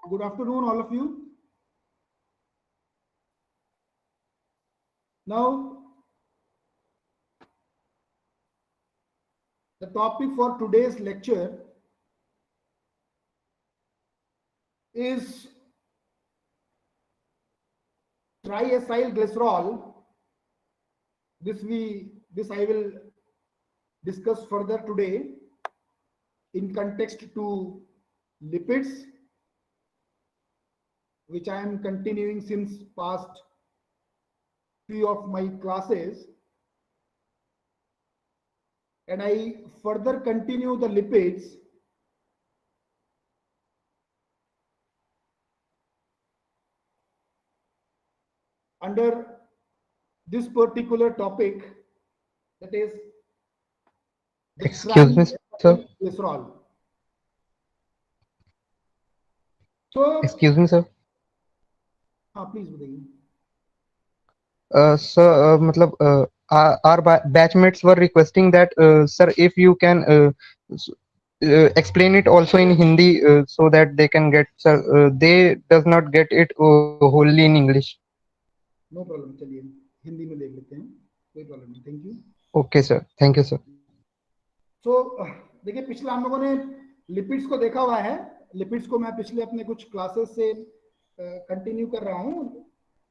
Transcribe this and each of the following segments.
Good afternoon, all of you. Now, the topic for today's lecture is triacylglycerol. This I will discuss further today in context to lipids, which I am continuing since past few of my classes, and I further continue the lipids under this particular topic, that is the Excuse me, sir. triglycerol. So, Excuse me, sir. please बताइए. Sir, मतलब our batchmates were requesting that, sir, if you can explain it also in Hindi, so that they can get, sir, they does not get it wholly in English. No problem, चलिए हिंदी में देख लेते हैं, कोई problem नहीं. Thank you. Okay, sir. Thank you, sir. So देखिए, पिछला हम लोगों ने लिपिड्स को देखा हुआ है. लिपिड्स को मैं पिछले अपने कुछ क्लासेस से कंटिन्यू कर रहा हूँ,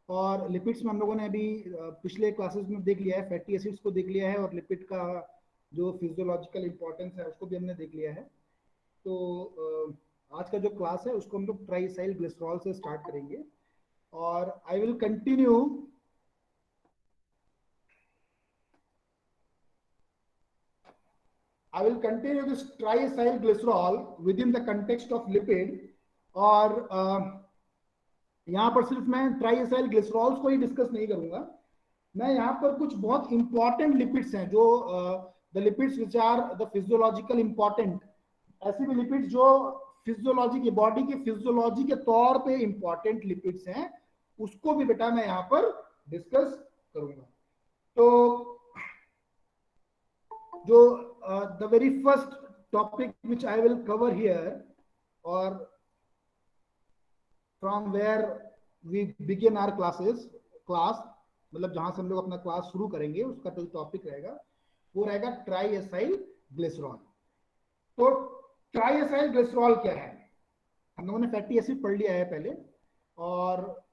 और लिपिड्स में हम लोगों ने अभी पिछले क्लासेस में देख लिया है, फैटी एसिड्स को देख लिया है, और लिपिड का जो फिजियोलॉजिकल इंपॉर्टेंस है उसको भी हमने देख लिया है. तो आज का जो क्लास है उसको हम लोग ट्राइसाइल ग्लिसरॉल से स्टार्ट करेंगे, और I will continue this triacylglycerol within the context of lipid. और यहाँ पर सिर्फ मैं ट्राइसाइलग्लिसरॉल्स को ही डिस्कस नहीं करूंगा, मैं यहाँ पर कुछ बहुत इंपॉर्टेंट लिपिड्स हैं जो the lipids which are the physiological important, ऐसे भी लिपिड्स जो फिजियोलॉजी की बॉडी की फिजियोलॉजी के तौर पे इंपॉर्टेंट लिपिड्स हैं, उसको भी बेटा मैं यहाँ पर डिस्कस करूंगा. तो जो the very first topic which I will cover here, or from where we begin our class, मतलब जहां से हम लोग अपना क्लास शुरू करेंगे, उसका जो टॉपिक रहेगा वो रहेगा ट्राइएसाइल ग्लिसरॉल. तो ट्राइएसाइल ग्लिसरॉल क्या है? हम लोगों ने फैटी एसिड पढ़ लिया है पहले, और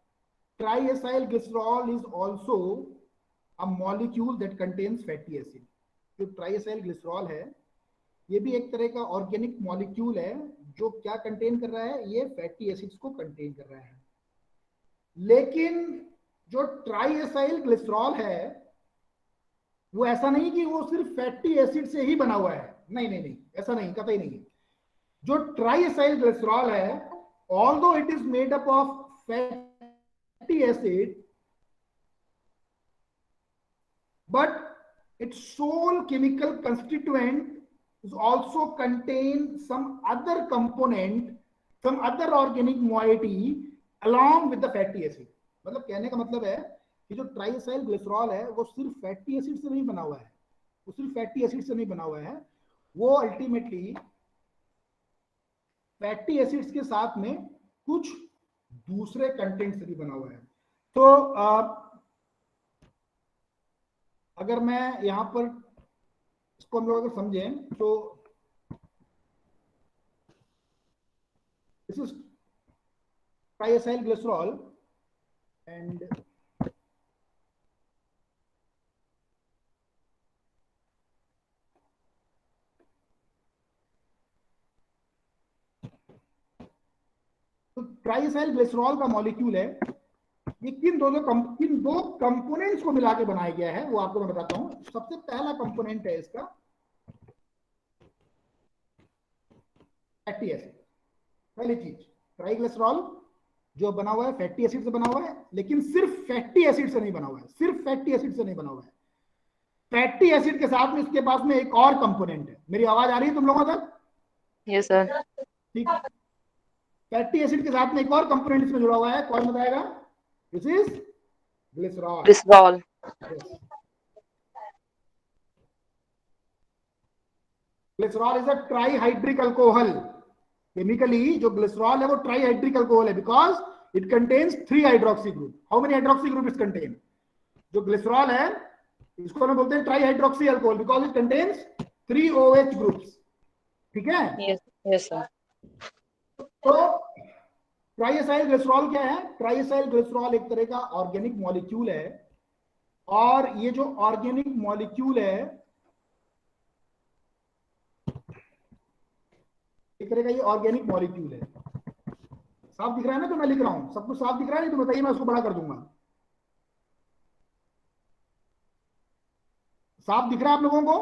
triacyl glycerol is also a molecule that contains fatty acid. जो ट्राइएसाइल ग्लिसरॉल है ये भी एक तरह का ऑर्गेनिक मॉलिक्यूल है जो क्या कंटेन कर रहा है, ये फैटी एसिड्स को कंटेन कर रहा है. लेकिन जो ट्राइएसाइल ग्लिसरॉल है वो ऐसा नहीं कि वो सिर्फ फैटी एसिड से ही बना हुआ है. नहीं नहीं नहीं, ऐसा नहीं, कतई नहीं. जो ट्राइएसाइल ग्लिसरॉल है, although it is made up of fatty acid, but its sole chemical constituent is also contain some other component, some other organic moiety along with the fatty acid. मतलब कहने का मतलब है कि जो ट्राइएसाइल ग्लिसरॉल है वो सिर्फ फैटी एसिड से नहीं बना हुआ है, वो सिर्फ फैटी एसिड से नहीं बना हुआ है, वो अल्टीमेटली फैटी एसिड्स के साथ में कुछ दूसरे कंटेंट से भी बना हुआ है. तो अगर मैं यहां पर इसको हम लोग अगर समझें तो दिस इज ट्राइएसाइल ग्लिसरॉल, एंड तो ट्राइएसाइल ग्लिसरॉल का मॉलिक्यूल है, ये किन दो कंपोनेंट्स को मिला के बनाया गया है वो आपको मैं बताता हूं. सबसे पहला कंपोनेंट है इसका फैटी एसिड. पहली चीज, ट्राइग्लिसरॉल जो बना हुआ है फैटी एसिड से बना हुआ है, लेकिन सिर्फ फैटी एसिड से नहीं बना हुआ है, सिर्फ फैटी एसिड से नहीं बना हुआ है. फैटी एसिड के साथ में इसके पास में एक और कंपोनेंट है. मेरी आवाज आ रही है तुम लोगों तक? Yes sir. ठीक. फैटी एसिड के साथ में एक और कंपोनेंट इसमें जुड़ा हुआ है, कौन बताएगा? This is glycerol. Glycerol. Glycerol is a trihydric alcohol. Chemically जो ग्लिसरॉल है वो ट्राईहाइड्रिक अल्कोहल है because it contains 3 hydroxy group. How many hydroxy group it contain? जो ग्लिसरॉल है इसको हम बोलते हैं trihydroxy alcohol because it contains 3 OH groups. ठीक है? Yes sir. तो ट्राईएसाइल ग्लिसरॉल क्या है? ट्राईएसाइल ग्लिसरॉल एक तरह का ऑर्गेनिक मॉलिक्यूल है और ये जो ऑर्गेनिक मॉलिक्यूल है एक तरह का ये ऑर्गेनिक मॉलिक्यूल है. साफ दिख रहा है ना जो मैं लिख रहा हूं? सब कुछ साफ दिख रहा है? नहीं तो बताइए, मैं उसको बड़ा कर दूंगा. साफ दिख रहा है आप लोगों को?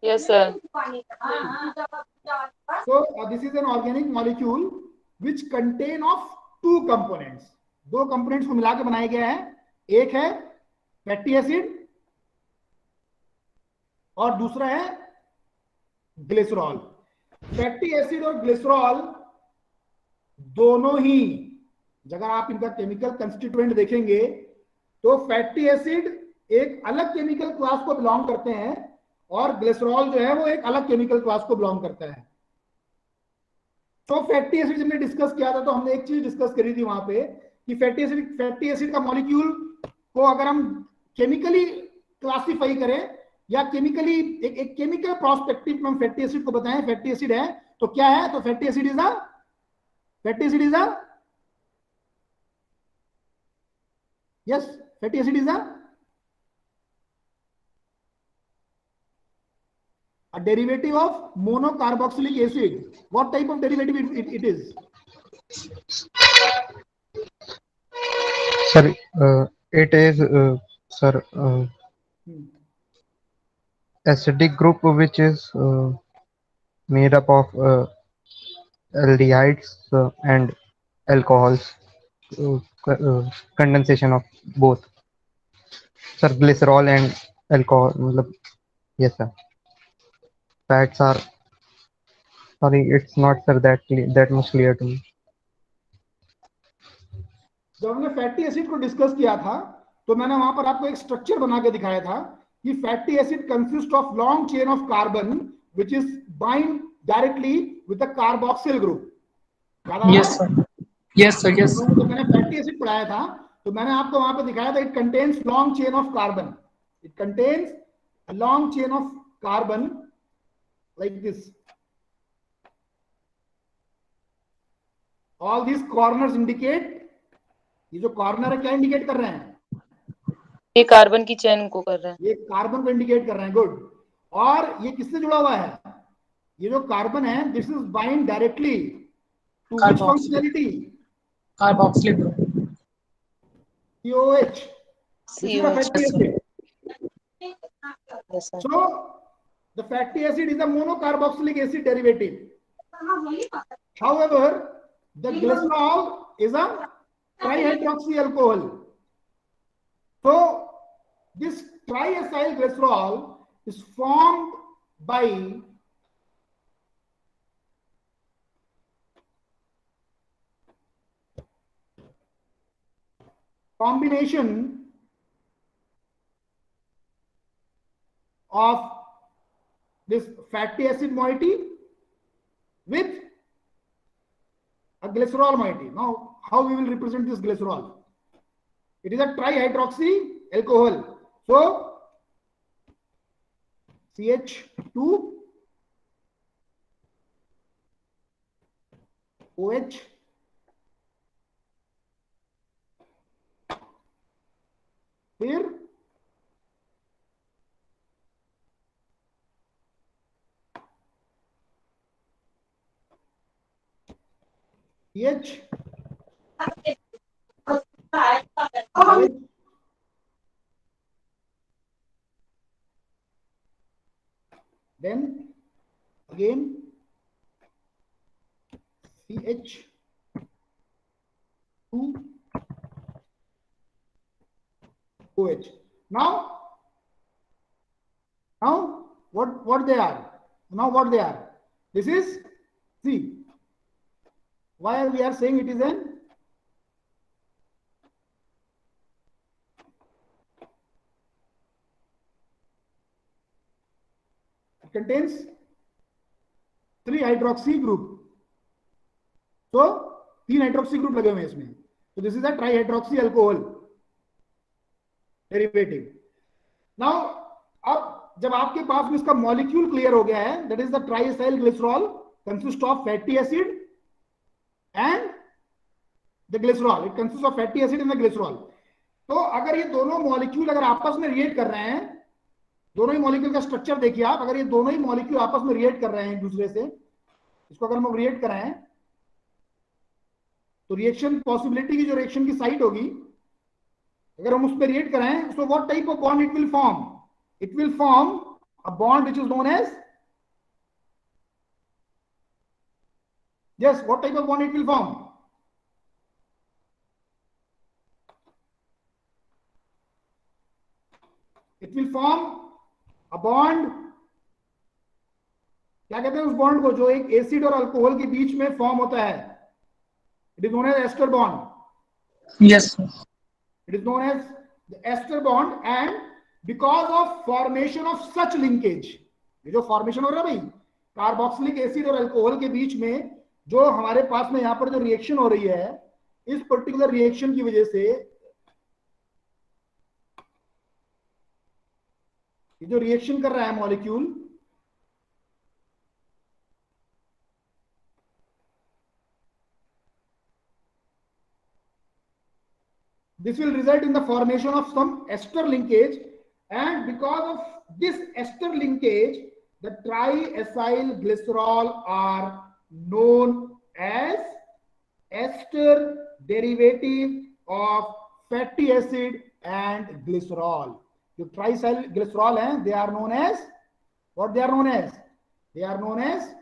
Yes sir. So this is an organic molecule which contain of 2 components. 2 components को मिला के बनाया गया है. एक है फैटी एसिड और दूसरा है ग्लिसरॉल. फैटी एसिड और ग्लिसरॉल दोनों ही, अगर आप इनका केमिकल कंस्टिट्यूएंट देखेंगे तो फैटी एसिड एक अलग केमिकल क्लास को बिलोंग करते हैं और ग्लिसरॉल जो है वो एक अलग केमिकल क्लास को बिलोंग करता है. तो फैटी एसिड हमने डिस्कस किया था तो हमने एक चीज डिस्कस करी थी वहां पे कि फैटी एसिड का मॉलिक्यूल को अगर हम केमिकली क्लासिफाई करें या केमिकली एक केमिकल प्रोस्पेक्टिव में हम फैटी एसिड को बताएं फैटी एसिड है तो क्या है? तो fatty acid is a yes fatty acid is a derivative of monocarboxylic acid. What type of derivative it is? Sir, it is sir acidic group which is made up of aldehydes and alcohols. Condensation of both. Sir, glycerol and alcohol. मतलब, yes sir. Fats are, sorry, it's not sir that much clear to me. जब हमने fatty acid को discuss किया था तो मैंने वहां पर आपको एक स्ट्रक्चर बना के दिखाया था कि fatty acid consist of long chain of carbon which is bind directly with the carboxyl group. Yes sir. Yes sir. Yes. तो मैंने फैटी एसिड पढ़ाया था तो मैंने आपको वहां पर दिखाया था it contains long chain of carbon. It contains a long chain of carbon like this. All these corners indicate, ये जो कॉर्नर है क्या इंडिकेट कर रहे हैं? ये कार्बन की चेन को कर रहे हैं. ये कार्बन को इंडिकेट कर रहे हैं. गुड. और ये किससे जुड़ा हुआ है? ये जो कार्बन है this is bind directly to which functionality? Carboxylic group. COH. This is a fatty acid. Yes, sir. So the fatty acid is a monocarboxylic acid derivative. However, the glycerol is a trihydroxy alcohol. So this triacyl glycerol is formed by combination of this fatty acid moiety with a glycerol moiety. Now, how we will represent this glycerol? It is a trihydroxy alcohol. So, CH2 OH फिर H then again CH2 OH. Now what they are? Now what they are? This is, see, why we are saying it is an it contains 3 hydroxy group. तो 3 hydroxy group लगे हुए हैं इसमें, तो this is a try hydroxy alcohol derivative. Now अब जब आपके पास में इसका मॉलिक्यूल क्लियर हो गया है, that is the triacyl glycerol consist of fatty acid and the glycerol, it consist of fatty acid and the glycerol. तो अगर ये दोनों मॉलिक्यूल अगर आपस में रिएक्ट कर रहे हैं, दोनों ही मॉलिक्यूल का स्ट्रक्चर देखिए आप, अगर ये दोनों ही मॉलिक्यूल आपस में रिएक्ट कर रहे हैं एक दूसरे से, इसको अगर हम रिएक्ट कराएं तो रिएक्शन पॉसिबिलिटी की जो रिएक्शन की साइट होगी, अगर हम उस पर रिएक्ट कराएं, so what type of bond it will form? It will form a bond which is known as, yes, what type of bond it will form? It will form a bond, क्या कहते हैं उस bond को जो एक acid और alcohol के बीच में फॉर्म होता है? It is known as ester bond. Yes, sir. It is known as the ester bond, and because of formation of such linkage, ये जो फॉर्मेशन हो रहा है भाई कार्बोक्सिलिक एसिड और अल्कोहल के बीच में, जो हमारे पास में यहाँ पर जो रिएक्शन हो रही है, इस पर्टिकुलर रिएक्शन की वजह से ये जो रिएक्शन कर रहा है molecule, this will result in the formation of some ester linkage, and because of this ester linkage the triacyl glycerol are known as ester derivative of fatty acid and glycerol. जो triacyl glycerol हैं, they are known as what? They are known as, they are known as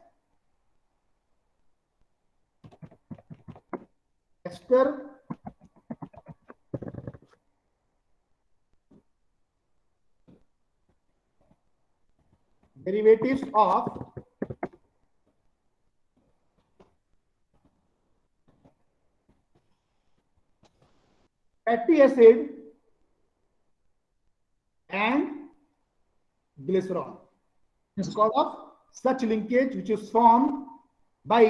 ester derivatives of fatty acid and glycerol, because of such linkage which is formed by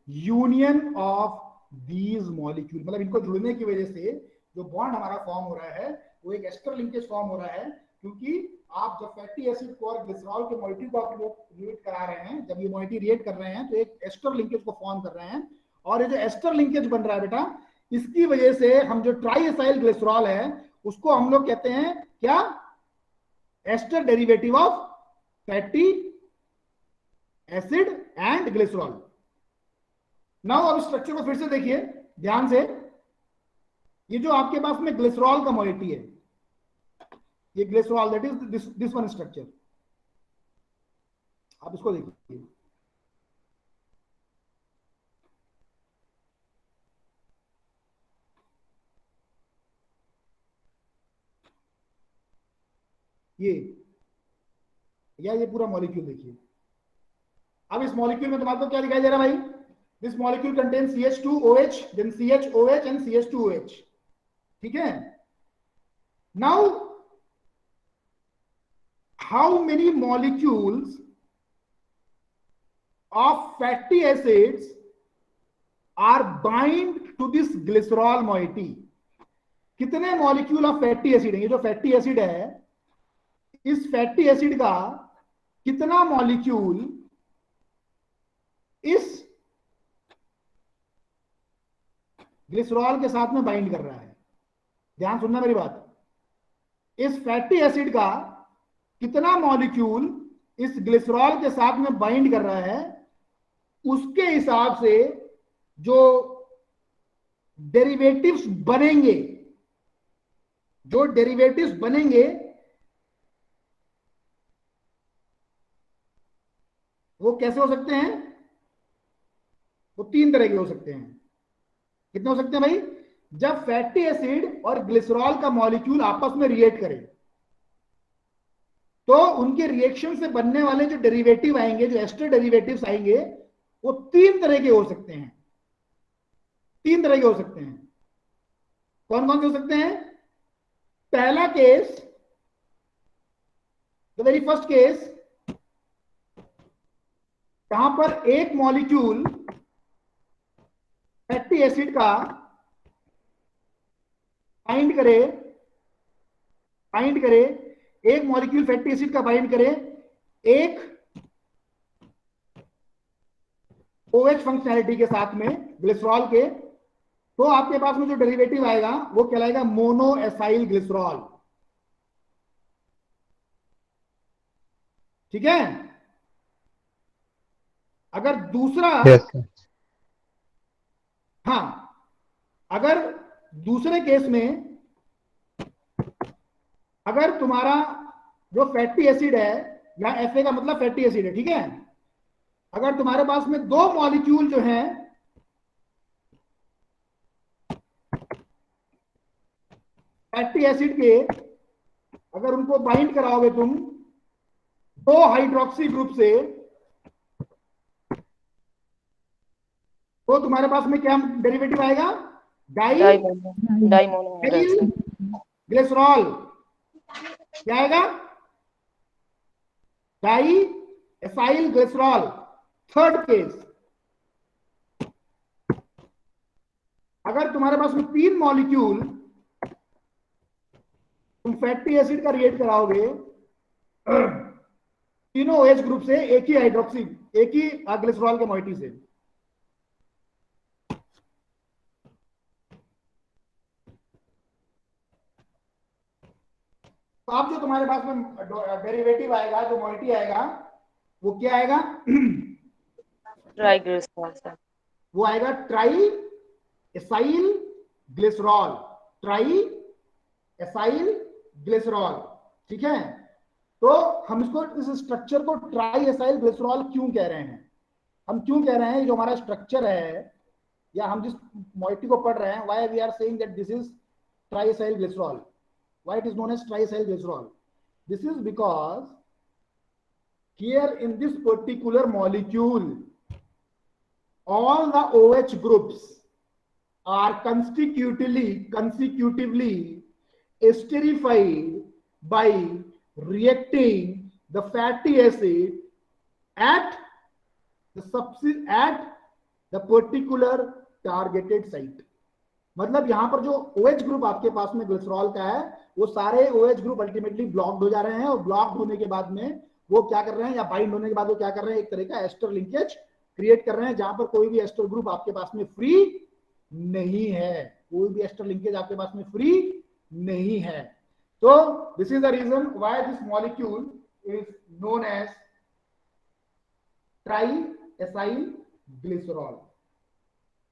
union of these molecule, मतलब इनको जुड़ने की वजह से जो bond हमारा form हो रहा है वो एक एस्टर लिंकेज फॉर्म हो रहा है, क्योंकि आप जब फैटी एसिड को और ग्लिसरॉल के मॉइटी को आप रिएक्ट करा रहे हैं, जब ये मॉइटी रिएक्ट कर रहे हैं तो एक एस्टर लिंकेज को फॉर्म कर रहे हैं, और ये जो एस्टर लिंकेज बन रहा है बेटा, इसकी वजह से हम जो ट्राइएसाइल ग्लिसरॉल है उसको हम लोग कहते हैं क्या? Ester derivative of fatty acid and glycerol. Now अब स्ट्रक्चर को फिर से देखिए ध्यान से, ये जो आपके पास में ग्लिसरॉल का मॉइटी है, ये glycerol, that is this one structure, आप इसको देखिए, ये पूरा मॉलिक्यूल देखिए। अब इस मॉलिक्यूल में तुम्हारे को क्या दिखाई दे रहा है भाई? This molecule contains CH2OH, then CHOH and CH2OH, ठीक है। Now how many molecules of fatty acids are bind to this glycerol moiety? कितने मॉलिक्यूल ऑफ फैटी एसिड है? ये जो फैटी एसिड है, इस फैटी एसिड का कितना मॉलिक्यूल इस ग्लिसरॉल के साथ में बाइंड कर रहा है? ध्यान सुनना मेरी बात, इस फैटी एसिड का कितना मॉलिक्यूल इस ग्लिसरॉल के साथ में बाइंड कर रहा है, उसके हिसाब से जो डेरिवेटिव्स बनेंगे, जो डेरिवेटिव्स बनेंगे वो कैसे हो सकते हैं? वो 3 तरह के हो सकते हैं। कितने हो सकते हैं भाई? जब फैटी एसिड और ग्लिसरॉल का मॉलिक्यूल आपस में रिएक्ट करे तो उनके रिएक्शन से बनने वाले जो डेरिवेटिव आएंगे, जो एस्टर डेरिवेटिव्स आएंगे, वो 3 तरह के हो सकते हैं। 3 तरह के हो सकते हैं। कौन कौन से हो सकते हैं? पहला case, the very first case, यहां पर एक मॉलिक्यूल फैटी एसिड का बाइंड करे, एक मॉलिक्यूल फैटी एसिड का बाइंड करे एक OH फंक्शनैलिटी के साथ में ग्लिसरॉल के, तो आपके पास में जो डेरिवेटिव आएगा वो कहलाएगा मोनो एसाइल ग्लिसरॉल। ठीक है। अगर दूसरा, yes sir. हाँ, अगर दूसरे केस में अगर तुम्हारा जो फैटी एसिड है, या Fa का मतलब फैटी एसिड है, ठीक है, अगर तुम्हारे पास में दो मॉलिक्यूल जो हैं फैटी एसिड के, अगर उनको बाइंड कराओगे तुम दो हाइड्रोक्सी ग्रुप से, तो तुम्हारे पास में क्या डेरिवेटिव आएगा? डाइमोनो ग्लिसरॉल। क्या आएगा? Di acyl glycerol. Third case, अगर तुम्हारे पास में तीन मॉलिक्यूल तुम फैटी एसिड का रिएक्ट कराओगे तीनों OH ग्रुप से एक ही हाइड्रोक्सी, एक ही ग्लिसरॉल के मॉइटी से, तो अब जो तुम्हारे पास में डेरिवेटिव आएगा, जो मॉइटी आएगा, वो क्या आएगा? Triglycerol sir. वो आएगा try acyl glycerol. Try acyl glycerol. ठीक है। तो हम इसको, इस स्ट्रक्चर को ट्राई एसाइल ग्लिसरॉल क्यों कह रहे हैं? हम क्यों कह रहे हैं? जो हमारा स्ट्रक्चर है, या हम जिस मॉइटी को पढ़ रहे हैं, why we are saying that this is tri acyl glycerol, why it is known as tri acyl glycerol? This is because here in this particular molecule all the OH groups are consecutively esterified by reacting the fatty acid at the particular targeted site। मतलब यहां पर जो OH group आपके पास में glycerol का है, वो सारे OH ग्रुप अल्टीमेटली ब्लॉक्ड हो जा रहे हैं, और ब्लॉक्ड होने के बाद में वो क्या कर रहे हैं, या बाइंड होने के बाद वो क्या कर रहे हैं, एक तरह का एस्टर लिंकेज क्रिएट कर रहे हैं, जहां पर कोई भी एस्टर ग्रुप आपके पास में फ्री नहीं है, कोई भी एस्टर लिंकेज आपके पास में फ्री नहीं है। तो this is the reason why this molecule is known as tri acyl glycerol.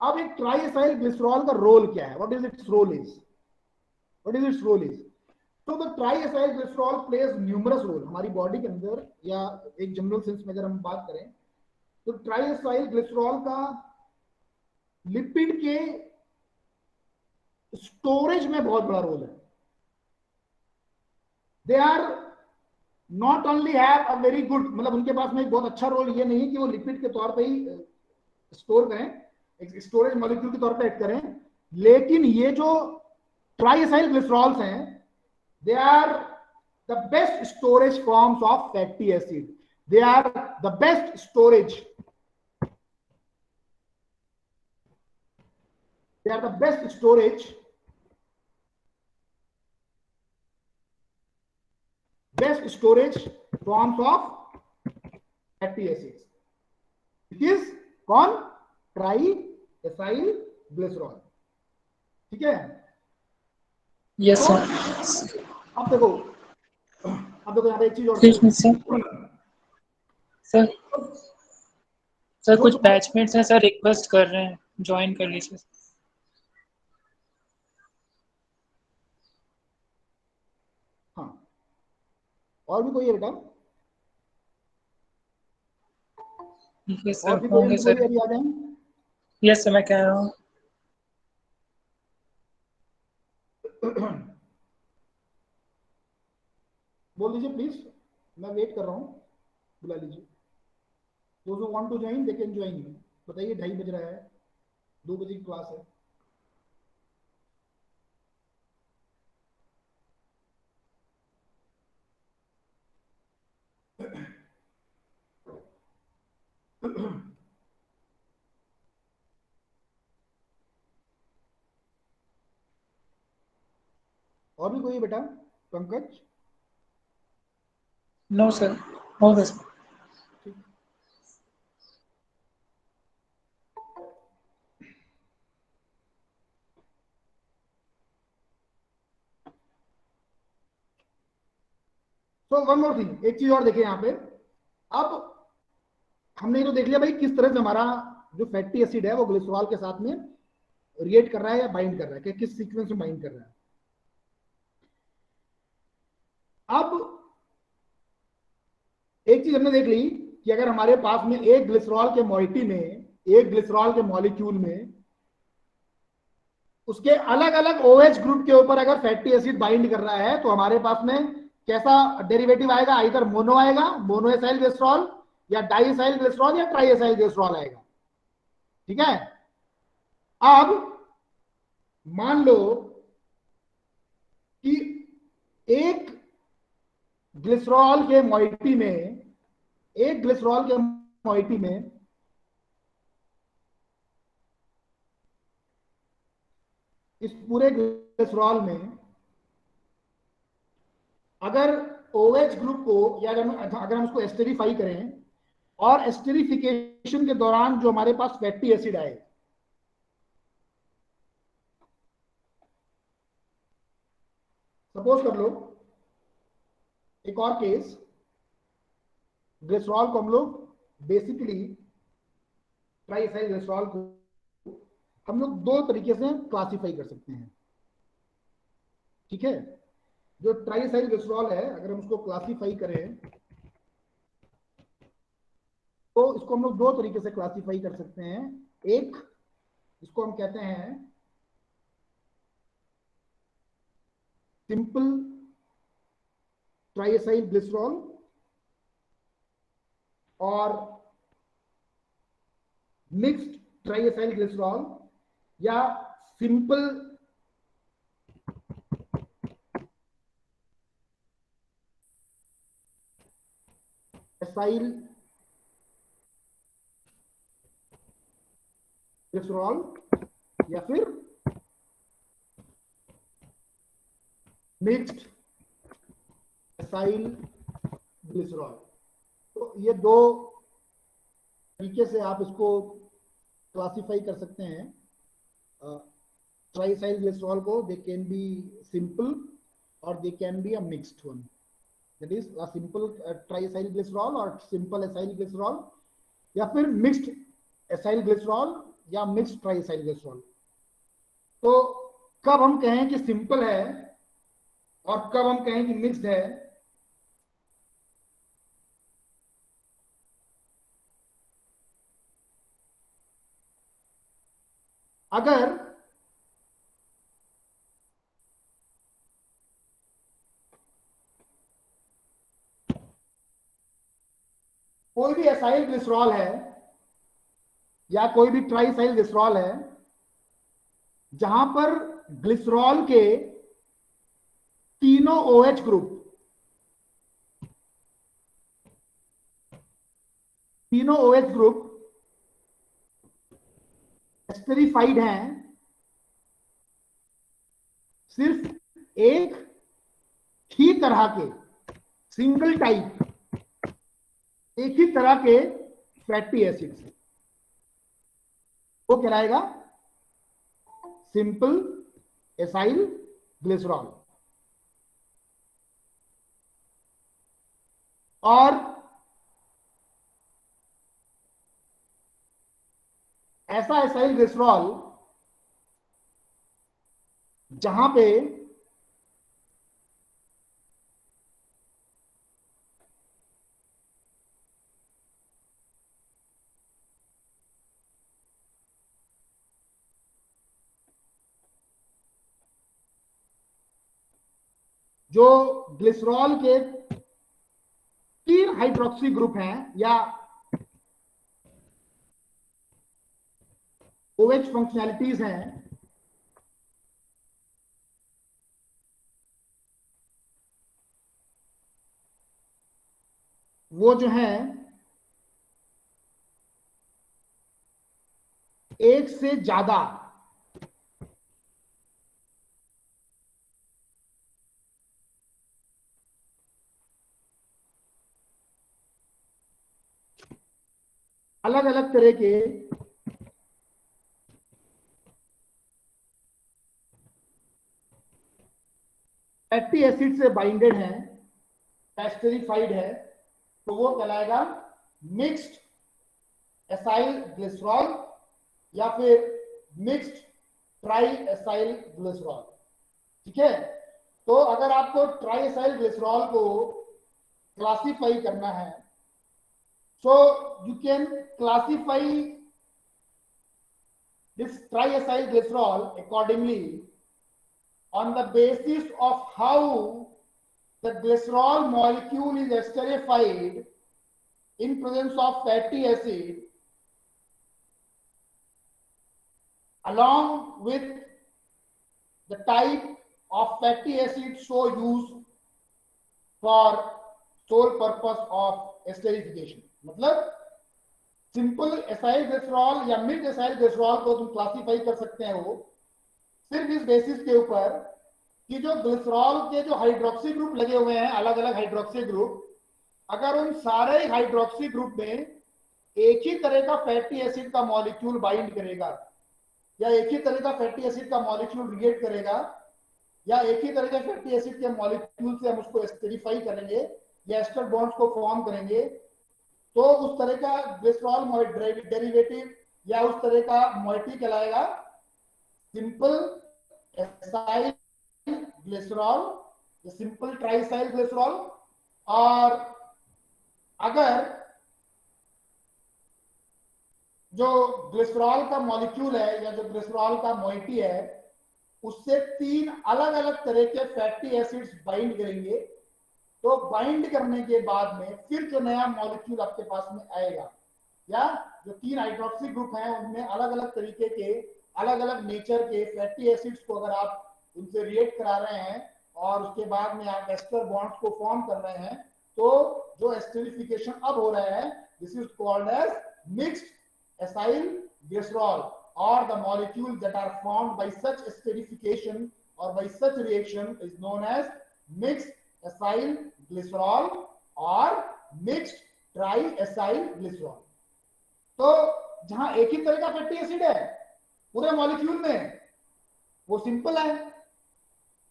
अब एक ट्राई एसाइल ग्लिसरॉल का रोल क्या है? What is its role is? So the triacylglycerol plays numerous role हमारी बॉडी के अंदर, या एक जनरल सेंस में अगर हम बात करें तो ट्राइएसाइलग्लिसरॉल का लिपिड के स्टोरेज में बहुत बड़ा रोल है। They are not only have a very good, मतलब उनके पास में एक बहुत अच्छा रोल ये नहीं कि वो लिपिड के तौर पे ही स्टोर करें, एक स्टोरेज मॉलिक्यूल के तौर पे ऐड करें, लेकिन ये जो ट्राइएसाइलग्लिसरॉल्स हैं, they are the best storage forms of fatty acid. They are the best storage. They are the best storage forms of fatty acids. It is कौन? ट्राइएसाइलग्लिसरॉल। ठीक है। Yes sir. अब देखो यहाँ पे एक चीज और सर सर कुछ बैचमेट्स हैं सर, रिक्वेस्ट कर रहे हैं ज्वाइन कर लीजिए। हाँ, और भी कोई है बेटा? यस और सर भी होंगे सर। अभी आ जाए। यस सर, मैं कह रहा हूँ। बोल दीजिए प्लीज, मैं वेट कर रहा हूँ, बुला लीजिए। Those who want to join, they can join. बताइए, 2:30 बज रहा है, 2 बजे की क्लास है। और भी कोई बेटा? पंकज? नो सर, हो गया सर। ठीक। तो वन मोर थिंग, एक चीज और देखिए यहाँ पे। अब हमने ये तो देख लिया भाई किस तरह से हमारा जो फैटी एसिड है वो ग्लिसरॉल के साथ में रिएक्ट कर रहा है या बाइंड कर रहा है, कि किस सीक्वेंस में बाइंड कर रहा है। अब एक चीज हमने देख ली कि अगर हमारे पास में एक ग्लिसरॉल के मॉइटी में, एक ग्लिसरॉल के मॉलिक्यूल में उसके अलग अलग OH ग्रुप के ऊपर अगर फैटी एसिड बाइंड कर रहा है तो हमारे पास में कैसा डेरिवेटिव आएगा? इधर मोनो आएगा, मोनोएसाइल ग्लिसरॉल, या डाइएसाइल ग्लिसरॉल, या ट्राइएसाइल ग्लिसरॉल आएगा। ठीक है। अब मान लो कि एक ग्लिसरॉल के मॉइटी में, एक ग्लिसरॉल के मॉइटी में इस पूरे ग्लिसरॉल में अगर OH ग्रुप को, या अगर हम उसको एस्टेरिफाई करें और एस्टेरिफिकेशन के दौरान जो हमारे पास फैटी एसिड आए, सपोज कर लो एक और केस, ग्लिसरॉल को हम लोग बेसिकली, ट्राइएसाइल ग्लिसरॉल को हम लोग दो तरीके से क्लासिफाई कर सकते हैं। ठीक है। जो ट्राइएसाइल ग्लिसरॉल है अगर हम उसको क्लासिफाई करें तो इसको हम लोग दो तरीके से क्लासिफाई कर सकते हैं। एक, इसको हम कहते हैं सिंपल ट्राइएसाइल ग्लिसरॉल और मिक्स्ड ट्राइएसाइल ग्लिसरॉल, या सिंपल एसाइल ग्लिसरॉल, या फिर मिक्स्ड एसाइल ग्लिसरॉल। तो ये दो तरीके से आप इसको क्लासिफाई कर सकते हैं ट्राइएसाइल ग्लिसरॉल को। दे कैन बी सिंपल और they can be a mixed one, that is a simple triacyl glycerol और सिंपल एसाइल ग्लिसरॉल, या फिर मिक्स्ड एसाइल ग्लिसरॉल या मिक्स्ड ट्राइएसाइल ग्लिसरॉल। तो कब हम कहें कि सिंपल है और कब हम कहें कि मिक्स्ड है, अगर कोई भी एसाइल ग्लिसरॉल है या कोई भी ट्राइएसाइल ग्लिसरॉल है जहां पर ग्लिसरॉल के तीनों OH ग्रुप, तीनों OH ग्रुप एस्टेरिफाइड हैं, सिर्फ एक ही तरह के, सिंगल टाइप, एक ही तरह के फैटी एसिड से, वो कहलाएगा सिंपल एसाइल ग्लिसरॉल। और ऐसा एसाइल ग्लिसरॉल जहां पे जो ग्लिसरॉल के 3 हाइड्रोक्सी ग्रुप हैं या OH फंक्शनैलिटीज हैं, वो जो है एक से ज्यादा अलग अलग तरह के फैटी एसिड से बाइंडेड हैं, एस्टेरिफाइड है, तो वो कहलाएगा मिक्स्ड एसाइल ग्लिसरॉल या फिर मिक्स्ड ट्राई एसाइल ग्लिसरॉल। ठीक है, तो अगर आपको ट्राई एसाइल ग्लिसरॉल को क्लासिफाई करना है, so you can classify this triacyl glycerol accordingly on the basis of how the glycerol molecule is esterified in presence of fatty acid along with the type of fatty acid so used for sole purpose of esterification। मतलब simple acyl glycerol या mixed acyl glycerol को तुम classify कर सकते हो सिर्फ इस basis के ऊपर कि जो ग्लिसरॉल के जो हाइड्रोक्सी ग्रुप लगे हुए हैं, अलग अलग हाइड्रोक्सी ग्रुप, अगर उन सारे हाइड्रोक्सी ग्रुप में एक ही तरह का फैटी एसिड का मॉलिक्यूल बाइंड करेगा या एक ही तरह का फैटी एसिड का मॉलिक्यूल रिएक्ट करेगा या एक ही तरह के फैटी एसिड के मॉलिक्यूल से हम उसको एस्टेरिफाई करेंगे या एस्टर बॉन्ड्स को फॉर्म करेंगे, तो उस तरह का ग्लिसरॉल डेरिवेटिव या उस तरह का मॉइटी कहलाएगा simple acyl glycerol, simple triacyl glycerol. और अगर जो ग्लिसरॉल का मॉलिक्यूल है या जो ग्लिसरॉल का मॉइटी है उससे 3 अलग अलग तरह के फैटी एसिड्स बाइंड करेंगे, तो बाइंड करने के बाद में फिर जो नया मॉलिक्यूल आपके पास में आएगा या जो 3 हाइड्रोक्सी ग्रुप हैं उनमें अलग अलग तरीके के अलग अलग नेचर के फैटी एसिड्स को अगर आप उनसे रिएक्ट करा रहे हैं और उसके बाद में आप एस्टर बॉन्ड्स को फॉर्म कर रहे हैं, तो जो एस्टेरिफिकेशन अब हो रहा है this is called as mixed acyl glycerol, or the molecules that are formed by such esterification or by such reaction is known as mixed acyl glycerol और मिक्स्ड ट्राई एसाइल ग्लिसरॉल। तो जहां एक ही तरह का फैटी एसिड है पूरे molecule में वो सिंपल है,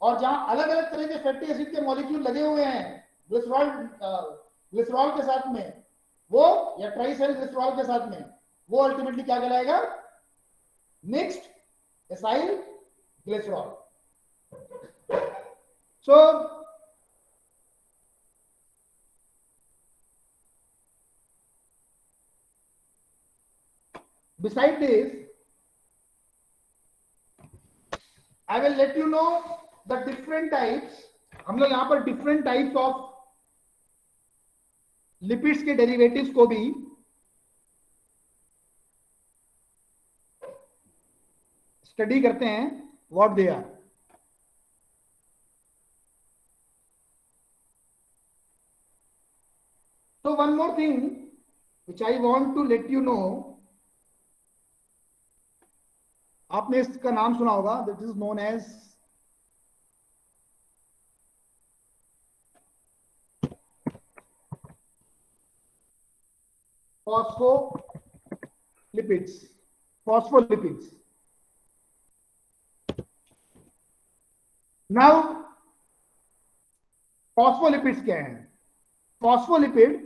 और जहां अलग अलग तरह के फैटी एसिड के मॉलिक्यूल लगे हुए हैं ग्लिसरॉल के साथ में वो या ट्राइसाइल ग्लिसरॉल के साथ में, वो अल्टीमेटली क्या कहलाएगा mixed acyl glycerol. So beside this I will let you know the different types। हम लोग यहां पर different types of लिपिड्स के डेरिवेटिव्स को भी स्टडी करते हैं what they are. So one more thing which I want to let you know, आपने इसका नाम सुना होगा, this is known as phospholipids. Phospholipids now phospholipids क्या है? फॉस्फोलिपिड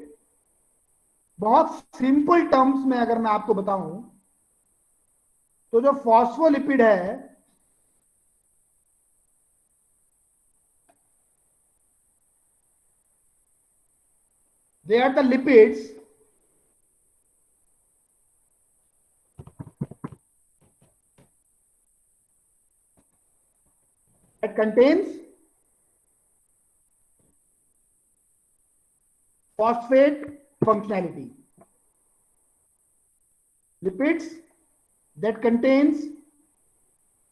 बहुत सिंपल टर्म्स में अगर मैं आपको बताऊं तो जो फॉस्फोलिपिड है they are the lipids that contains phosphate functionality, lipids that contains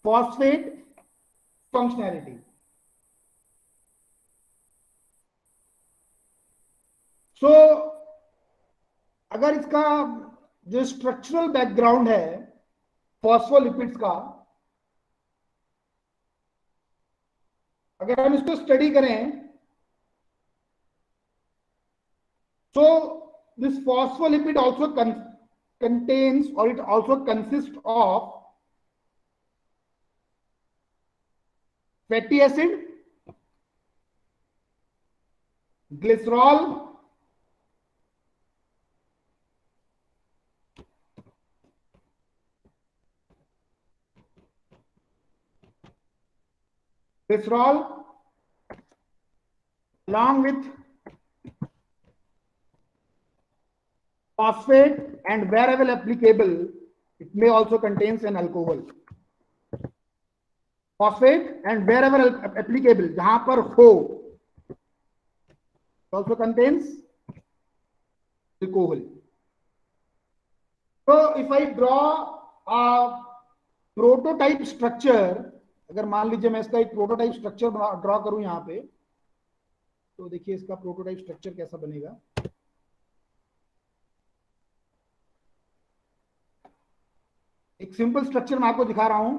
phosphate functionality। so अगर इसका जो स्ट्रक्चरल बैकग्राउंड है फॉस्फोलिपिड्स का, अगर हम इसको स्टडी करें तो this phospholipid also contains or it also consists of fatty acid, glycerol, along with phosphate, and wherever applicable, it may also contains an alcohol. Phosphate and wherever applicable, जहां पर हो, it also contains alcohol. So if I draw a prototype structure, अगर मान लीजिए मैं इसका एक prototype structure draw करूं यहां पे, तो देखिए इसका प्रोटोटाइप स्ट्रक्चर कैसा बनेगा. एक सिंपल स्ट्रक्चर मैं आपको दिखा रहा हूं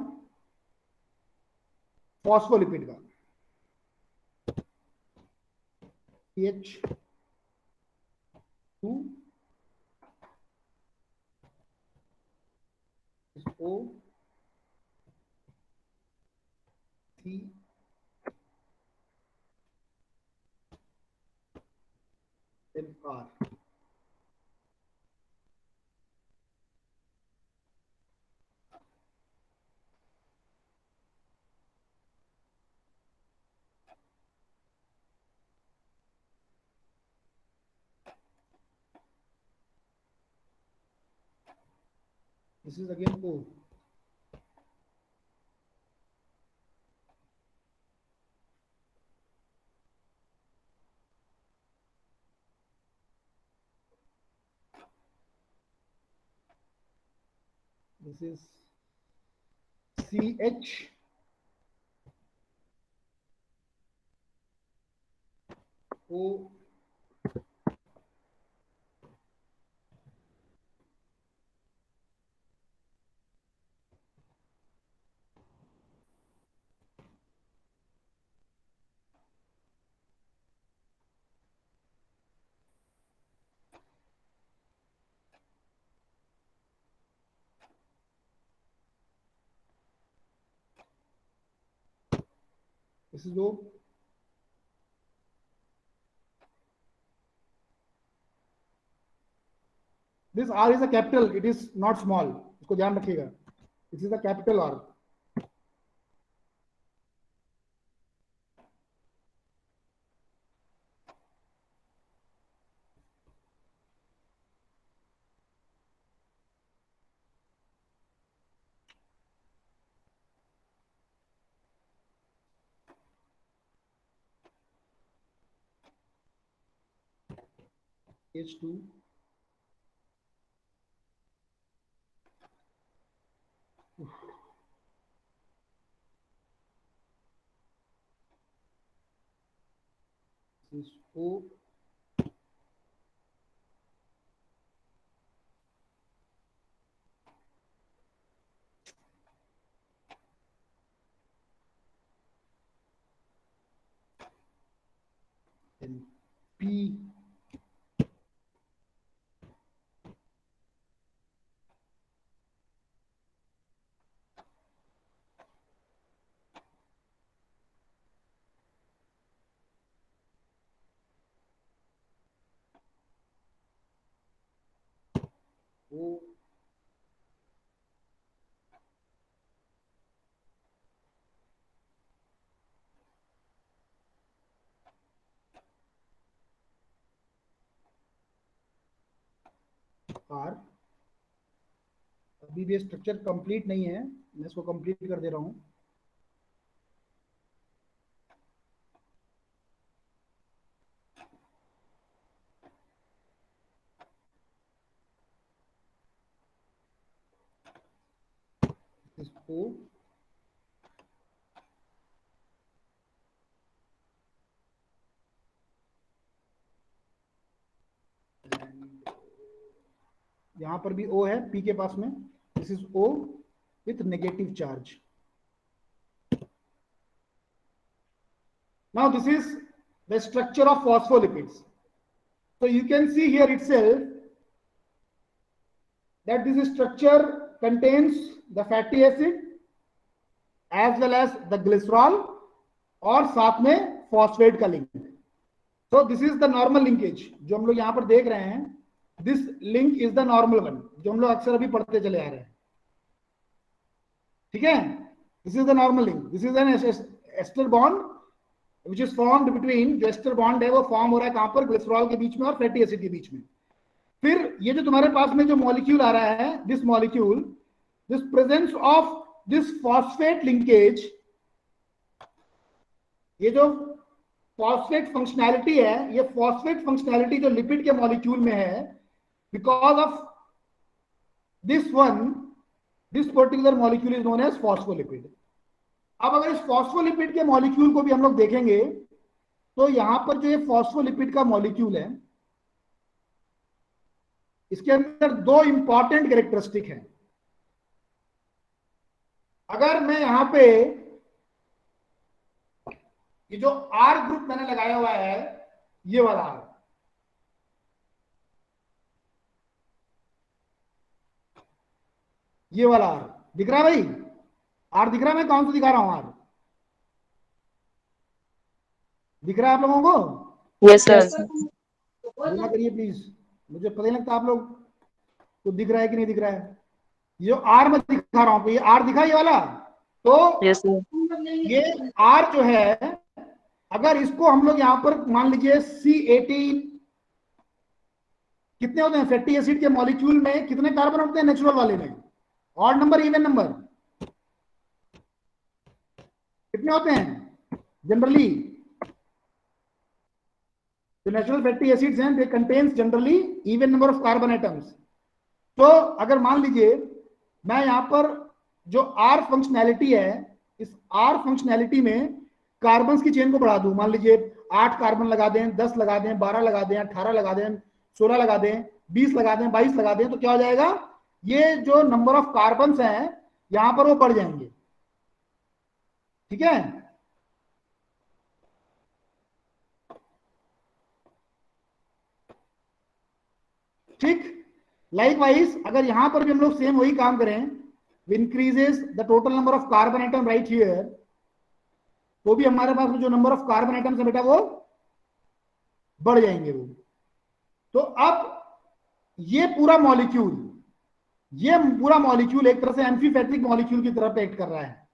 फॉस्फोलिपिड का. H2 O 3 then R. This is again O. This is CH. O. This is O. This R is a capital, it is not small. इसको ध्यान रखिएगा. This is a capital R. H2 this is O. Then P. O. R. अभी भी structure complete नहीं है, मैं इसको complete कर दे रहा हूं. This is O. यहां पर भी O है P के पास में. This is O with negative charge. Now this is the structure of phospholipids. So you can see here itself that this structure contains the fatty acid as well as the glycerol और साथ में phosphate का link. So this is the normal linkage जो हम लोग यहाँ पर देख रहे हैं। This link is the normal one जो हम लोग अक्सर अभी पढ़ते चले आ रहे हैं। ठीक है, this is the normal link. This is an ester bond which is formed between, जो ester bond है वो फॉर्म हो रहा है कहां पर, ग्लिसरॉल के बीच में और फैटी एसिड के बीच में। फिर ये जो तुम्हारे पास में जो मॉलिक्यूल आ रहा है, this molecule, this presence of this phosphate linkage, ये जो फॉस्फेट फंक्शनैलिटी है, ये फॉस्फेट फंक्शनैलिटी जो लिपिड के मॉलिक्यूल में है, because of this one, this particular molecule is known as phospholipid. अब अगर इस फॉस्फोलिपिड के मॉलिक्यूल को भी हम लोग देखेंगे तो यहां पर जो ये फॉस्फोलिपिड का मॉलिक्यूल है, इसके अंदर दो इंपॉर्टेंट कैरेक्टरिस्टिक हैं। अगर मैं यहां पे ये जो आर ग्रुप मैंने लगाया हुआ है, ये वाला आर, ये वाला आर दिख रहा है भाई? आर दिख रहा है? मैं कौन सा दिखा रहा हूं आर? दिख रहा है आप लोगों को? Yes sir. बोलना करिए प्लीज, मुझे पता नहीं लगता आप लोग को दिख रहा है कि नहीं दिख रहा है। ये आर मैं दिखा रहा हूं, ये आर दिखा ये वाला, तो यस सर। ये आर जो है, अगर इसको हम लोग यहां पर मान लीजिए C18, कितने होते हैं फैटी एसिड के मॉलिक्यूल में, कितने कार्बन होते हैं नेचुरल वाले में? ऑड नंबर, इवन नंबर, कितने होते हैं जनरली? जो नेचुरल फैटी एसिड्स हैं, they contains generally even number of carbon atoms. तो अगर मान लीजिए मैं यहां पर जो आर फंक्शनैलिटी है, इस आर फंक्शनैलिटी में कार्बन की चेन को बढ़ा दूं, मान लीजिए 8 कार्बन लगा दें, 10 लगा दें, 12 लगा दें, 18 लगा दें, 16 लगा दें, 20 लगा दें, 22 लगा दें, तो क्या हो जाएगा? ये जो नंबर ऑफ कार्बन हैं यहां पर वो बढ़ जाएंगे। ठीक है, ठीक। लाइकवाइज अगर यहां पर भी हम लोग सेम वही काम करें, increases the total number of carbon atom right here, तो भी हमारे पास में जो नंबर ऑफ कार्बन एटम्स है बेटा वो बढ़ जाएंगे वो। तो अब ये पूरा मॉलिक्यूल एक तरह से एम्फीपैथिक मॉलिक्यूल की तरह पे एक्ट कर रहा है,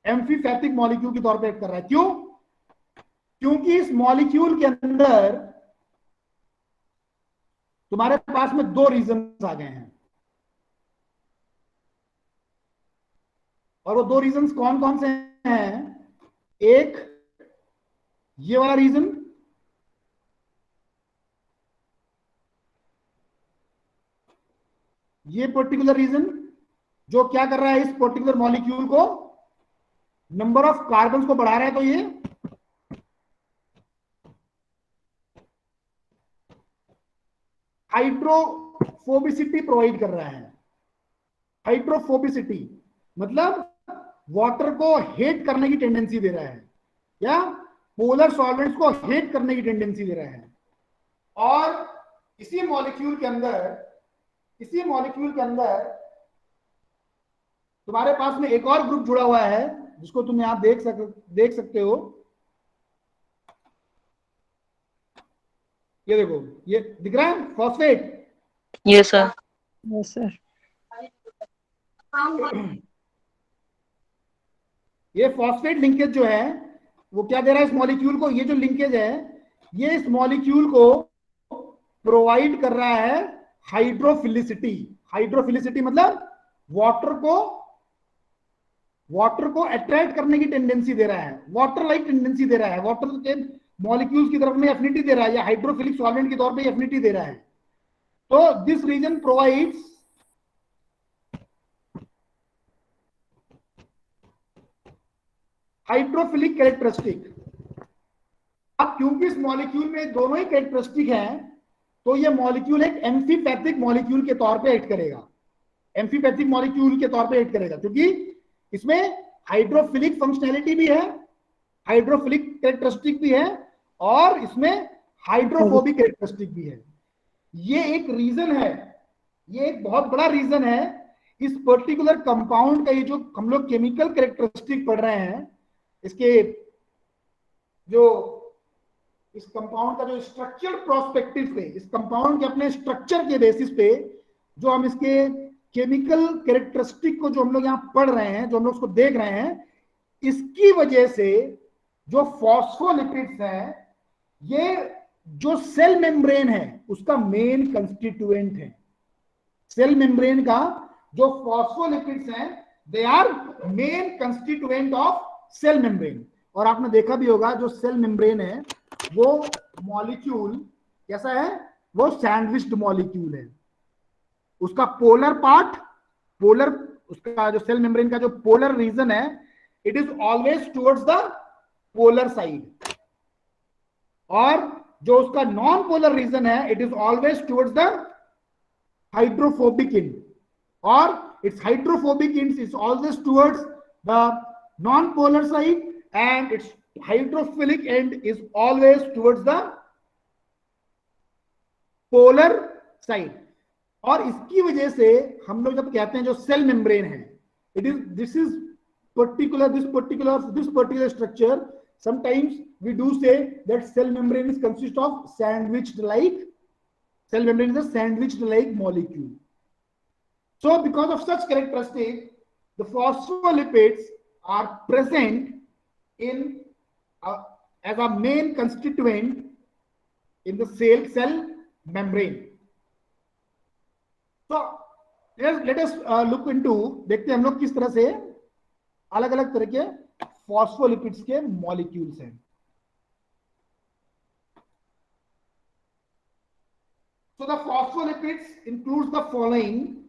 एम्फीपैथिक मॉलिक्यूल के तौर पे एक्ट कर रहा है। क्यों? क्योंकि इस मॉलिक्यूल के अंदर तुम्हारे पास में दो रीजंस आ गए हैं, और वो दो रीजंस कौन कौन से हैं? एक ये वाला रीजन, ये पर्टिकुलर रीजन जो क्या कर रहा है, इस पर्टिकुलर मॉलिक्यूल को नंबर ऑफ कार्बन को बढ़ा रहा है, तो ये हाइड्रोफोबिसिटी प्रोवाइड कर रहा है। हाइड्रोफोबिसिटी मतलब वाटर को हेट करने की टेंडेंसी दे रहा है, या पोलर सॉल्वेंट्स को हेट करने की टेंडेंसी दे रहा है। और इसी मॉलिक्यूल के अंदर तुम्हारे पास में एक और ग्रुप जुड़ा हुआ है जिसको तुम यहां देख सकते हो। ये देखो, ये दिख रहा है phosphate. Yes sir. Yes sir. ये फॉस्फेट लिंकेज जो है वो क्या दे रहा है इस मॉलिक्यूल को? ये जो लिंकेज है ये इस मॉलिक्यूल को प्रोवाइड कर रहा है हाइड्रोफिलिसिटी। हाइड्रोफिलिसिटी मतलब वाटर को अट्रैक्ट करने की टेंडेंसी दे रहा है, वाटर लाइक टेंडेंसी दे रहा है, वाटर के मॉलिक्यूल्स की तरफ में एफिनिटी दे रहा है, या हाइड्रोफिलिक सॉल्वेंट के तौर पे एफिनिटी दे रहा है। तो this reason provides hydrophilic characteristic. अब क्योंकि इस मॉलिक्यूल में दोनों ही कैरेक्टरिस्टिक हैं, तो ये मॉलिक्यूल एक एम्फीपैथिक मॉलिक्यूल के तौर पे एक्ट करेगा, एम्फीपैथिक मॉलिक्यूल के तौर पे एक्ट करेगा, क्योंकि इसमें हाइड्रोफिलिक फंक्शनैलिटी भी है, हाइड्रोफिलिक कैरेक्टरिस्टिक भी है, और इसमें हाइड्रोफोबिक कैरेक्टरिस्टिक भी है। ये एक रीजन है ये एक बहुत बड़ा रीजन है इस पर्टिकुलर कंपाउंड का। ये जो हम लोग केमिकल कैरेक्टरिस्टिक पढ़ रहे हैं, इसके जो इस कंपाउंड का जो स्ट्रक्चर प्रोस्पेक्टिव पे, इस कंपाउंड के अपने स्ट्रक्चर के बेसिस पे जो हम इसके केमिकल कैरेक्टरिस्टिक को जो हम लोग यहाँ पढ़ रहे हैं, जो हम लोग उसको देख रहे हैं, इसकी वजह से जो फॉस्फोलिपिड्स हैं, ये जो सेल मेम्ब्रेन है उसका मेन कंस्टिट्यूएंट है। सेल मेम्ब्रेन का जो फॉस्फोलिपिड्स हैं, they are main constituent of cell membrane. और आपने देखा भी होगा जो सेल मेम्ब्रेन है वो मॉलिक्यूल कैसा है, वो सैंडविच्ड मॉलिक्यूल है। उसका पोलर पार्ट, पोलर, उसका जो सेल मेम्ब्रेन का जो पोलर रीजन है, it is always towards the polar side, और जो उसका नॉन पोलर रीजन है, it is always towards the hydrophobic and, और its hydrophobic ends is always towards the non-polar side, and its hydrophilic end is always towards the polar side। और इसकी वजह से हम लोग जब कहते हैं जो सेल मेम्ब्रेन है, it is this is particular this particular structure, sometimes we do say that cell membrane is consist of sandwiched like, cell membrane is a sandwiched like molecule. So because of such characteristic, the phospholipids are present in as a main constituent in the cell membrane. So let us look into, देखते हैं हम लोग किस तरह से अलग अलग तरह के फॉस्फोलिपिड्स के मॉलिक्यूल्स हैं। So the phospholipids includes the following.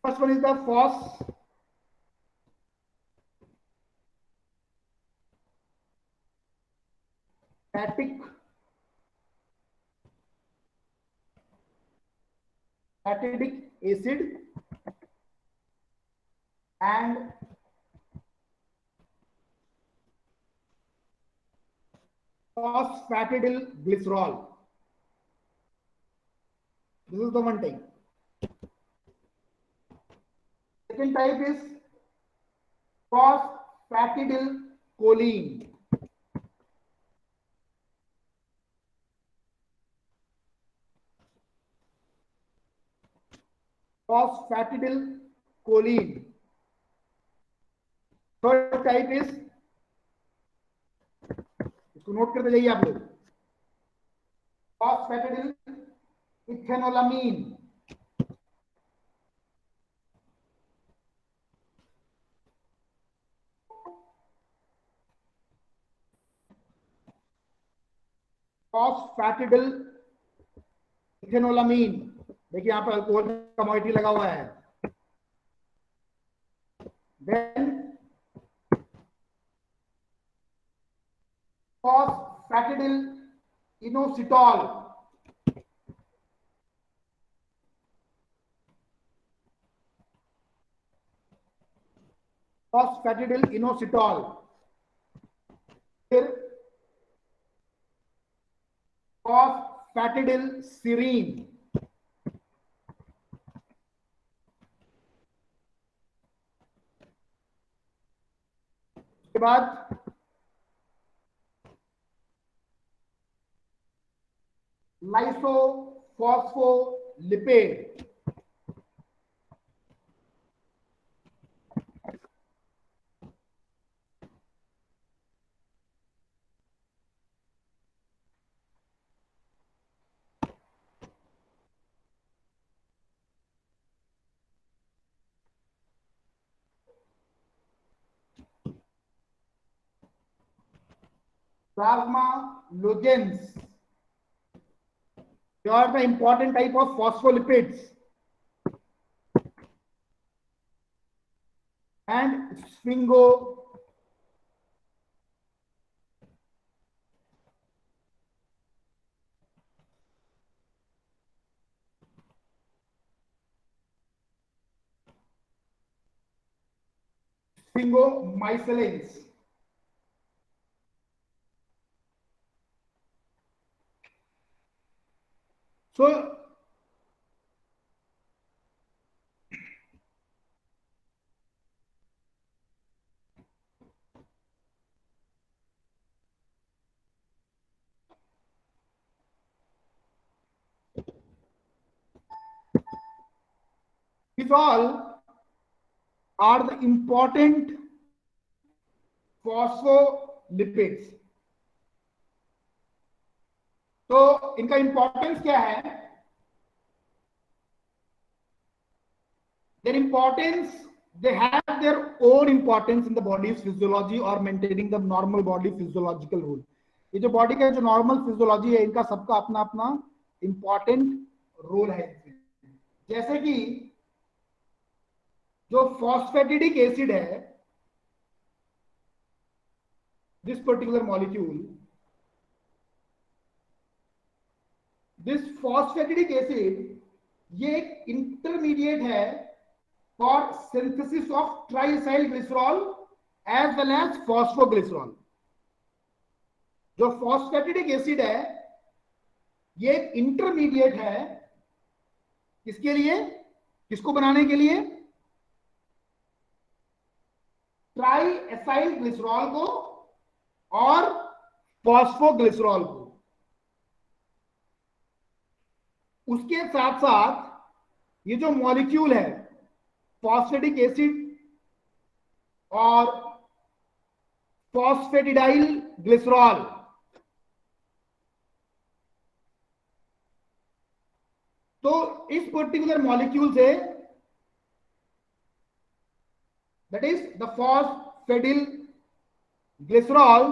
First one is the phosphatidic acid and phosphatidylglycerol. This is the one type. Second type is phosphatidylcholine. Phosphatidylcholine. Third type is, इसको नोट करते जाइए आप लोग, phosphatidylethylamine. phosphatidylethylamine, देखिए यहाँ पर alcohol का moiety लगा हुआ है। Then phosphatidylinositol. Phosphatidylinositol. फिर phosphatidylserine. उसके बाद लाइसोफॉस्फोलिपिड। Plasmalogens. They are the important type of phospholipids. And sphingomycelines. So these all are the important phospholipids. तो इनका इंपॉर्टेंस क्या है? Their importance, they have their own importance in the body's physiology or maintaining the normal body physiological rule. ये जो body का जो normal physiology है, इनका सबका अपना अपना इंपॉर्टेंट रोल है. जैसे कि जो फॉस्फेटिडिक एसिड है, this particular molecule, this phosphatidic acid, ये एक इंटरमीडिएट है for synthesis of triacyl glycerol as well as phosphoglycerol. जो फॉस्फेटिडिक एसिड है, ये एक इंटरमीडिएट है किसके लिए? किसको बनाने के लिए? ट्राइएसाइल ग्लिसरॉल को और फॉस्फोग्लिसरॉल को. उसके साथ साथ ये जो मॉलिक्यूल है फॉस्फेटिक एसिड और फॉस्फेटिडाइल ग्लिसरॉल, तो इस पर्टिकुलर मॉलिक्यूल से, that is the phosphatidyl glycerol,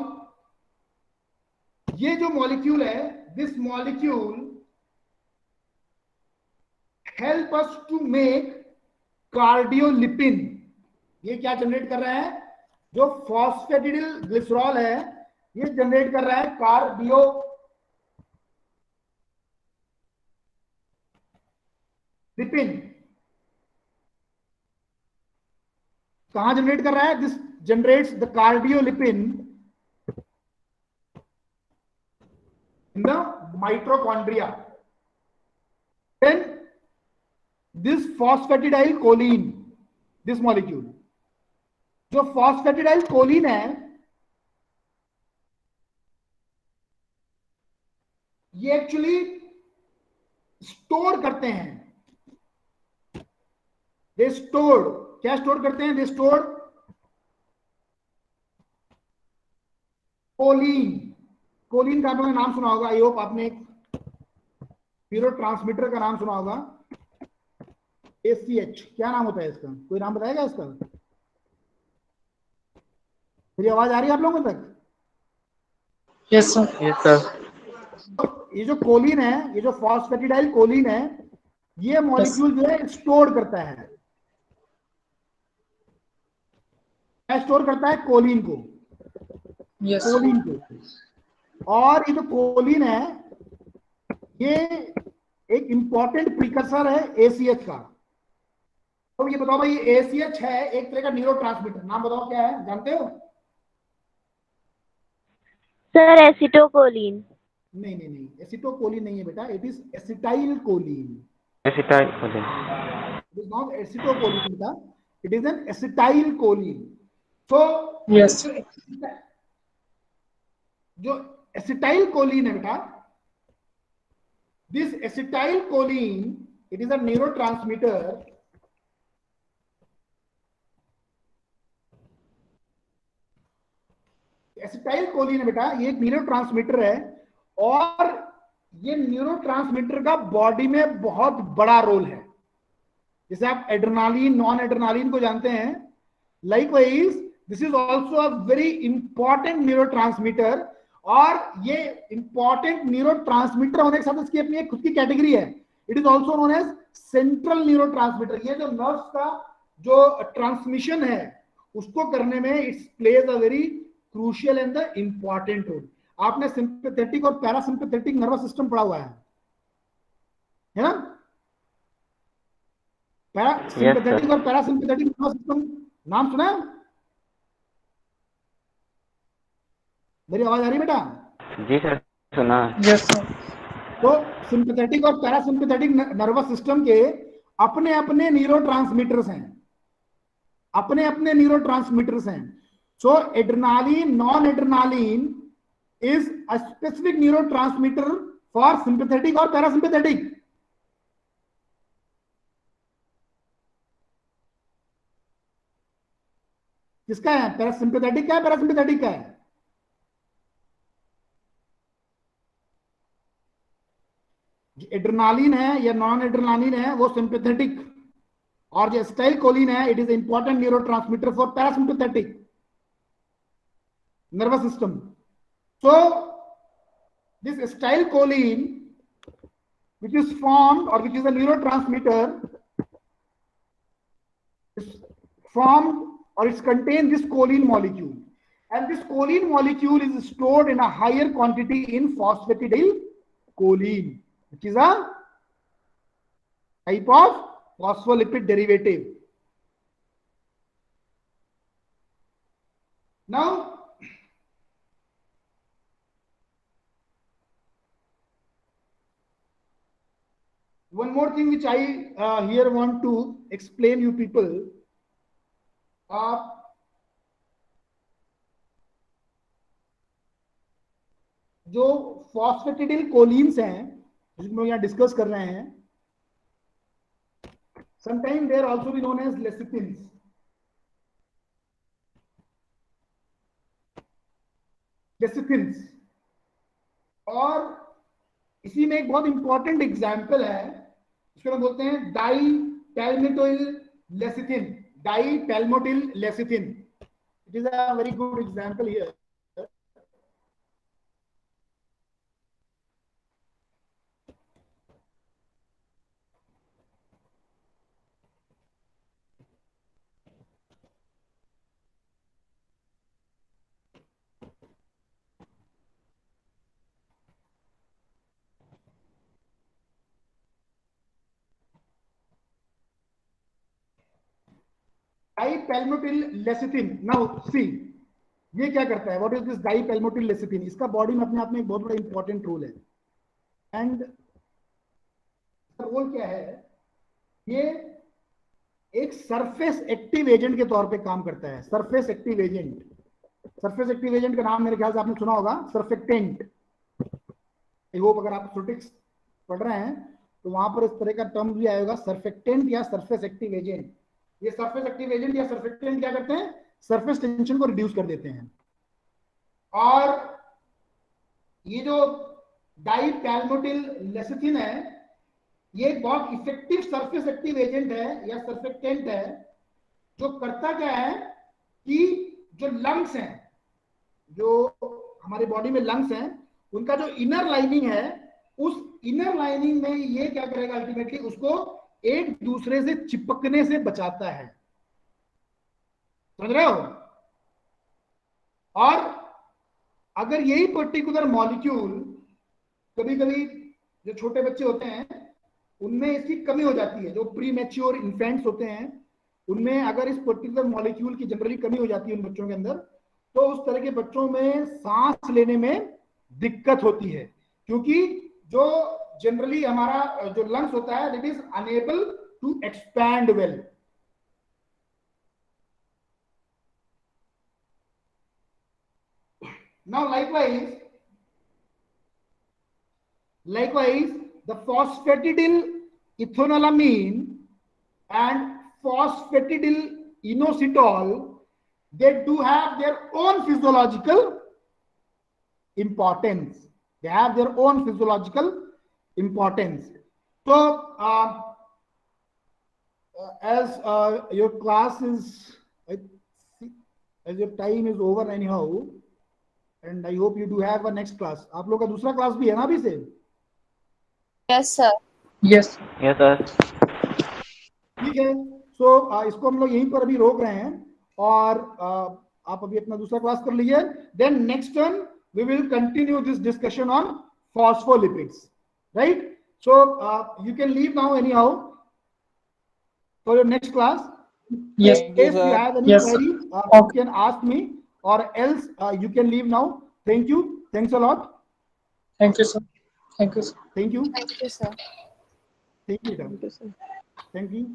ये जो मॉलिक्यूल है, this molecule help us to make cardiolipin. ये क्या जनरेट कर रहा है? जो फॉस्फेटिडिल ग्लिसरॉल है, ये जनरेट कर रहा है कार्डियोलिपिन. कहां जनरेट कर रहा है? This generates the cardiolipin in the mitochondria. Then this phosphatidylcholine, this molecule, जो phosphatidylcholine है, ये एक्चुअली स्टोर करते हैं. दे स्टोर, क्या स्टोर करते हैं? They store Colin. कोलिन का आपने नाम सुना होगा. आई होप आपने एक न्यूरो ट्रांसमीटर का नाम सुना होगा, ACH. क्या नाम होता है इसका? कोई नाम बताएगा इसका? मेरी आवाज आ रही है आप लोगों तक? Yes sir. Yes sir. ये जो कोलिन है, ये जो फॉस्फेटिडाइल कोलिन है, ये मॉलिक्यूल जो है स्टोर करता है. क्या स्टोर करता है? कोलिन को. यस. कोलिन को. और ये जो कोलिन है, ये एक इंपॉर्टेंट प्रिकर्सर है ACH का. तो ये बताओ भाई, ACH है एक तरह का न्यूरोट्रांसमीटर. नाम बताओ क्या है, जानते हो? Sir acetocholine. नहीं नहीं नहीं, एसिटोकोलिन नहीं है बेटा. It is acetyl choline. Acetyl choline. It is not acetocholine बेटा, it is an acetyl choline. So yes. जो एसिटाइल कोलिन है बेटा, this acetyl choline, it is a neurotransmitter. Acetyl choline है बेटा, ये एक न्यूरोट्रांसमीटर है, और ये न्यूरोट्रांसमीटर का बॉडी में बहुत बड़ा रोल है. जैसे आप एड्रेनालिन, नॉन एड्रेनालिन को जानते हैं, likewise this is also a very important neurotransmitter. और ये इंपॉर्टेंट न्यूरोट्रांसमीटर होने के साथ इसकी अपनी एक खुद की कैटेगरी है. It is also known as central neurotransmitter. ये जो नर्व्स का जो ट्रांसमिशन है, उसको करने में its plays a very crucial and the important role. आपने सिंपैथेटिक और पैरासिम्पैथेटिक नर्वस सिस्टम पढ़ा हुआ है ना? सिंपैथेटिक और पैरासिम्पैथेटिक नर्वस सिस्टम नाम सुना है? मेरी आवाज आ रही बेटा? जी सर, सुना. Yes sir. तो सिंपैथेटिक और पैरासिम्पैथेटिक नर्वस सिस्टम के अपने अपने न्यूरोट्रांसमीटर्स हैं, अपने अपने न्यूरोट्रांसमीटर्स हैं. So adrenaline, non adrenaline is a specific neurotransmitter for sympathetic और पैरासिम्पैथेटिक. किसका है? पैरासिम्पैथेटिक का है, पैरासिम्पैथेटिक का है? एड्रेनालिन है या नॉन एड्रेनालिन है वो सिंपैथेटिक, और जो एसिटाइलकोलिन है it is important neurotransmitter for parasympathetic nervous system. So this acetylcholine, which is formed or which is a neurotransmitter, is formed or it contains this choline molecule, and this choline molecule is stored in a higher quantity in phosphatidylcholine, which is a type of phospholipid derivative. Now one more thing which I here want to explain you people. जो फॉस्फेटिडिलकोलिन्स हैं जिसको यहाँ discuss कर रहे हैं, sometime they are also be known as lecithins. Lecithins, और इसी में एक बहुत इंपॉर्टेंट एग्जाम्पल है, इसको हम बोलते हैं di palmitoyl lecithin. Di palmitoyl lecithin, it is a very good example here. Dipalmitil lecithin. Now see ये क्या करता है, what is this dipalmitil lecithin? इसका बॉडी में अपने आप में एक बहुत बड़ा इंपॉर्टेंट रोल है. एंड रोल क्या है, ये एक सरफेस एक्टिव एजेंट के तौर पे काम करता है. Surface active agent, surface active agent का नाम मेरे ख्याल से आपने सुना होगा, सर्फेक्टेंट. आई होप अगर आप स्टैटिस्टिक्स पढ़ रहे हैं तो वहां पर इस तरह का टर्म भी आएगा, सर्फेक्टेंट या सरफेस एक्टिव एजेंट. ये सरफेस एक्टिव एजेंट या सर्फेक्टेंट क्या करते हैं, सरफेस टेंशन को रिड्यूस कर देते हैं. और ये जो डाईपैल्मिटिल लेसिथिन है ये एक बहुत इफेक्टिव सरफेस एक्टिव एजेंट है या सर्फेक्टेंट है, जो करता क्या है कि जो लंग्स हैं, जो हमारे बॉडी में लंग्स हैं, उनका जो इनर लाइनिंग है, उस इनर लाइनिंग में ये क्या करेगा, अल्टीमेटली उसको एक दूसरे से चिपकने से बचाता है. समझ रहे हो? और अगर यही पर्टिकुलर मॉलिक्यूल कभी कभी जो छोटे बच्चे होते हैं उनमें इसकी कमी हो जाती है, जो प्री मैच्योर इन्फेंट्स होते हैं उनमें अगर इस पर्टिकुलर मॉलिक्यूल की जनरली कमी हो जाती है उन बच्चों के अंदर, तो उस तरह के बच्चों में सांस लेने में दिक्कत होती है, क्योंकि जो जनरली हमारा जो लंग्स होता है, it is enable to expand well. Now likewise the phosphatidyl ethanolamine and phosphatidyl inositol, they do have their own physiological importance. They have their own physiological importance. So as your class is, as your time is over anyhow, and I hope you do have a next class. आप लोग का दूसरा class भी है ना अभी से? Yes, sir. Yes. Yes, sir. ठीक है. So इसको हम लोग यहीं पर अभी रोक रहे हैं, और आप अभी अपना दूसरा क्लास कर लीजिए. Then next turn we will continue this discussion on phospholipids, right? So you can leave now anyhow for your next class. Yes. If you have any Yes. queries, you can ask me, or else you can leave now. Thank you. Thanks a lot. Thank you, sir. Thank you thank you Thank you, sir. Thank you thank you